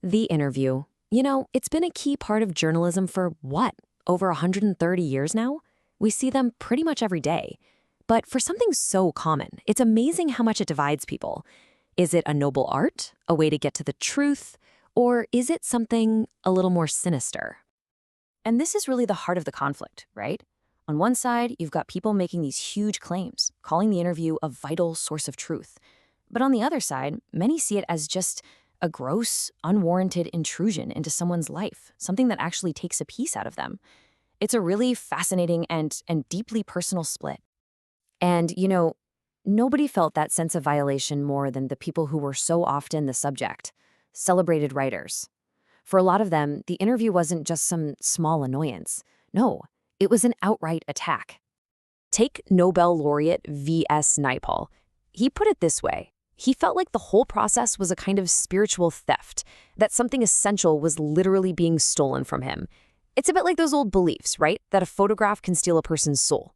The interview. It's been a key part of journalism for what? Over 130 years now? We see them pretty much every day. But for something so common, it's amazing how much it divides people. Is it a noble art, a way to get to the truth, or is it something a little more sinister? And this is really the heart of the conflict, right? On one side, you've got people making these huge claims, calling the interview a vital source of truth. But on the other side, many see it as just a gross, unwarranted intrusion into someone's life, something that actually takes a piece out of them. It's a really fascinating and deeply personal split. And, nobody felt that sense of violation more than the people who were so often the subject, celebrated writers. For a lot of them, the interview wasn't just some small annoyance. No, it was an outright attack. Take Nobel laureate V.S. Naipaul. He put it this way. He felt like the whole process was a kind of spiritual theft, that something essential was literally being stolen from him. It's a bit like those old beliefs, right? That a photograph can steal a person's soul.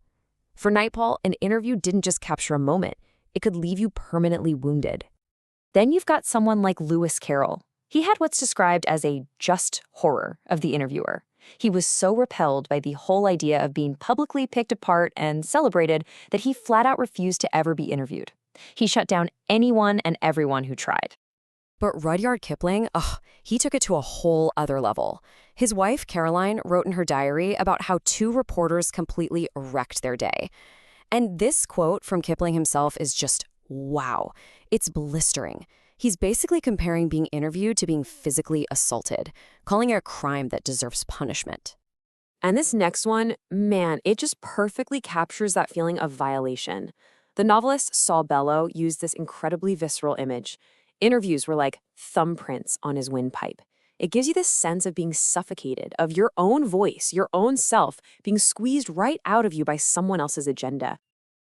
For Naipaul, an interview didn't just capture a moment. It could leave you permanently wounded. Then you've got someone like Lewis Carroll. He had what's described as a just horror of the interviewer. He was so repelled by the whole idea of being publicly picked apart and celebrated that he flat out refused to ever be interviewed. He shut down anyone and everyone who tried. But Rudyard Kipling, he took it to a whole other level. His wife, Caroline, wrote in her diary about how two reporters completely wrecked their day. And this quote from Kipling himself is just, wow. It's blistering. He's basically comparing being interviewed to being physically assaulted, calling it a crime that deserves punishment. And this next one, man, it just perfectly captures that feeling of violation. The novelist Saul Bellow used this incredibly visceral image. Interviews were like thumbprints on his windpipe. It gives you this sense of being suffocated, of your own voice, your own self, being squeezed right out of you by someone else's agenda.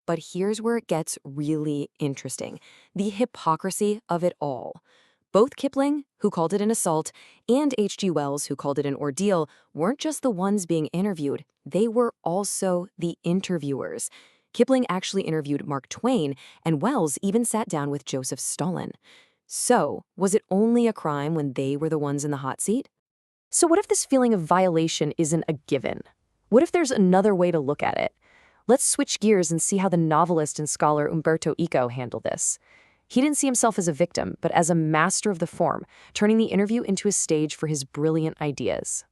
But here's where it gets really interesting. The hypocrisy of it all. Both Kipling, who called it an assault, and H.G. Wells, who called it an ordeal, weren't just the ones being interviewed. They were also the interviewers. Kipling actually interviewed Mark Twain, and Wells even sat down with Joseph Stalin. So, was it only a crime when they were the ones in the hot seat? So what if this feeling of violation isn't a given? What if there's another way to look at it? Let's switch gears and see how the novelist and scholar Umberto Eco handled this. He didn't see himself as a victim, but as a master of the form, turning the interview into a stage for his brilliant ideas.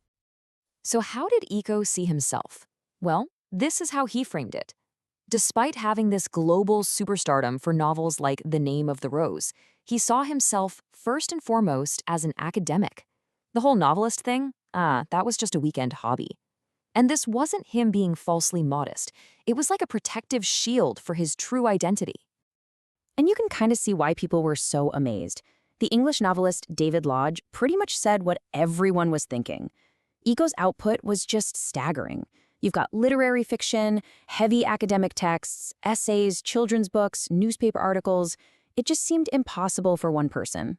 So how did Eco see himself? Well, this is how he framed it. Despite having this global superstardom for novels like The Name of the Rose, he saw himself first and foremost as an academic. The whole novelist thing, that was just a weekend hobby. And this wasn't him being falsely modest. It was like a protective shield for his true identity. And you can kind of see why people were so amazed. The English novelist David Lodge pretty much said what everyone was thinking. Eco's output was just staggering. You've got literary fiction, heavy academic texts, essays, children's books, newspaper articles. It just seemed impossible for one person.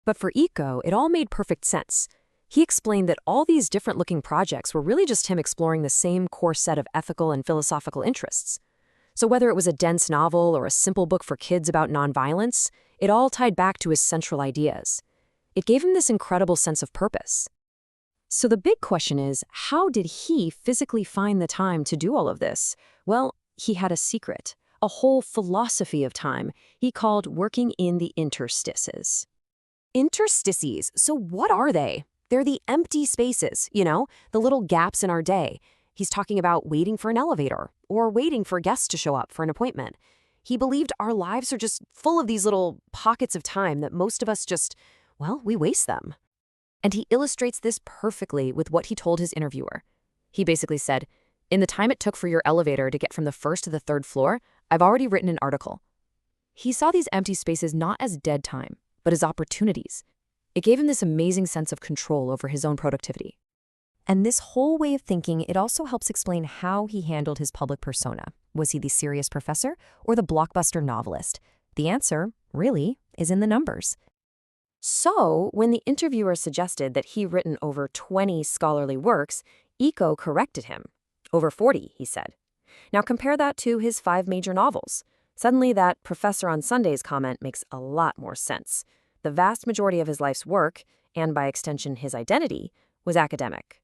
But for Eco, it all made perfect sense. He explained that all these different-looking projects were really just him exploring the same core set of ethical and philosophical interests. So whether it was a dense novel or a simple book for kids about nonviolence, it all tied back to his central ideas. It gave him this incredible sense of purpose. So the big question is, how did he physically find the time to do all of this? Well, he had a secret, a whole philosophy of time he called working in the interstices. Interstices, so what are they? They're the empty spaces, the little gaps in our day. He's talking about waiting for an elevator or waiting for guests to show up for an appointment. He believed our lives are just full of these little pockets of time that most of us we waste them. And he illustrates this perfectly with what he told his interviewer. He basically said, in the time it took for your elevator to get from the first to the third floor, I've already written an article. He saw these empty spaces not as dead time, but as opportunities. It gave him this amazing sense of control over his own productivity. And this whole way of thinking, it also helps explain how he handled his public persona. Was he the serious professor or the blockbuster novelist? The answer, really, is in the numbers. So, when the interviewer suggested that he'd written over 20 scholarly works, Eco corrected him. Over 40, he said. Now compare that to his 5 major novels. Suddenly that professor on Sundays comment makes a lot more sense. The vast majority of his life's work, and by extension his identity, was academic.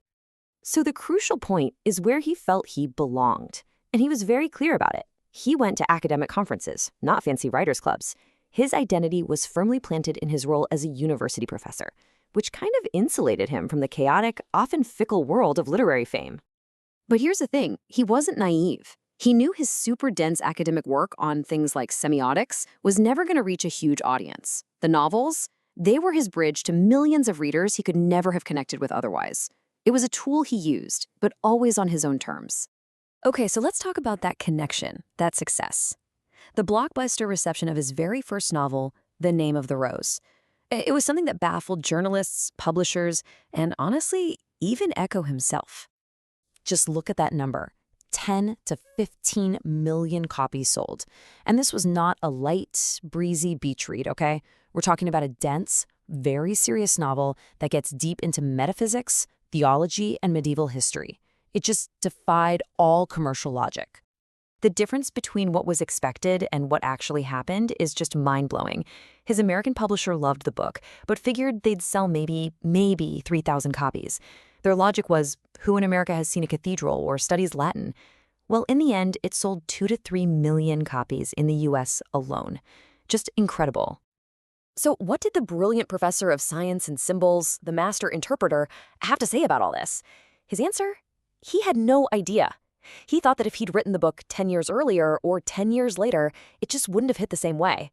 So the crucial point is where he felt he belonged, and he was very clear about it. He went to academic conferences, not fancy writers' clubs. His identity was firmly planted in his role as a university professor, which kind of insulated him from the chaotic, often fickle world of literary fame. But here's the thing, he wasn't naive. He knew his super dense academic work on things like semiotics was never going to reach a huge audience. The novels, they were his bridge to millions of readers he could never have connected with otherwise. It was a tool he used, but always on his own terms. Okay, so let's talk about that connection, that success. The blockbuster reception of his very first novel, The Name of the Rose. It was something that baffled journalists, publishers, and honestly, even Eco himself. Just look at that number, 10 to 15 million copies sold. And this was not a light, breezy beach read, okay? We're talking about a dense, very serious novel that gets deep into metaphysics, theology, and medieval history. It just defied all commercial logic. The difference between what was expected and what actually happened is just mind-blowing. His American publisher loved the book, but figured they'd sell maybe 3,000 copies. Their logic was, who in America has seen a cathedral or studies Latin? Well, in the end, it sold 2 to 3 million copies in the US alone. Just incredible. So what did the brilliant professor of science and symbols, the master interpreter, have to say about all this? His answer? He had no idea. He thought that if he'd written the book 10 years earlier or 10 years later, it just wouldn't have hit the same way.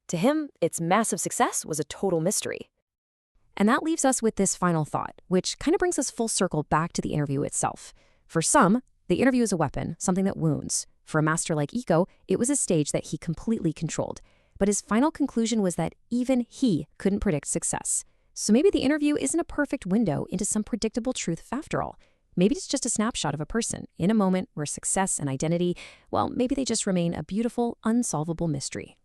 To him, its massive success was a total mystery. And that leaves us with this final thought, which kind of brings us full circle back to the interview itself. For some, the interview is a weapon, something that wounds. For a master like Eco, it was a stage that he completely controlled. But his final conclusion was that even he couldn't predict success. So maybe the interview isn't a perfect window into some predictable truth after all. Maybe it's just a snapshot of a person in a moment where success and identity, well, maybe they just remain a beautiful, unsolvable mystery.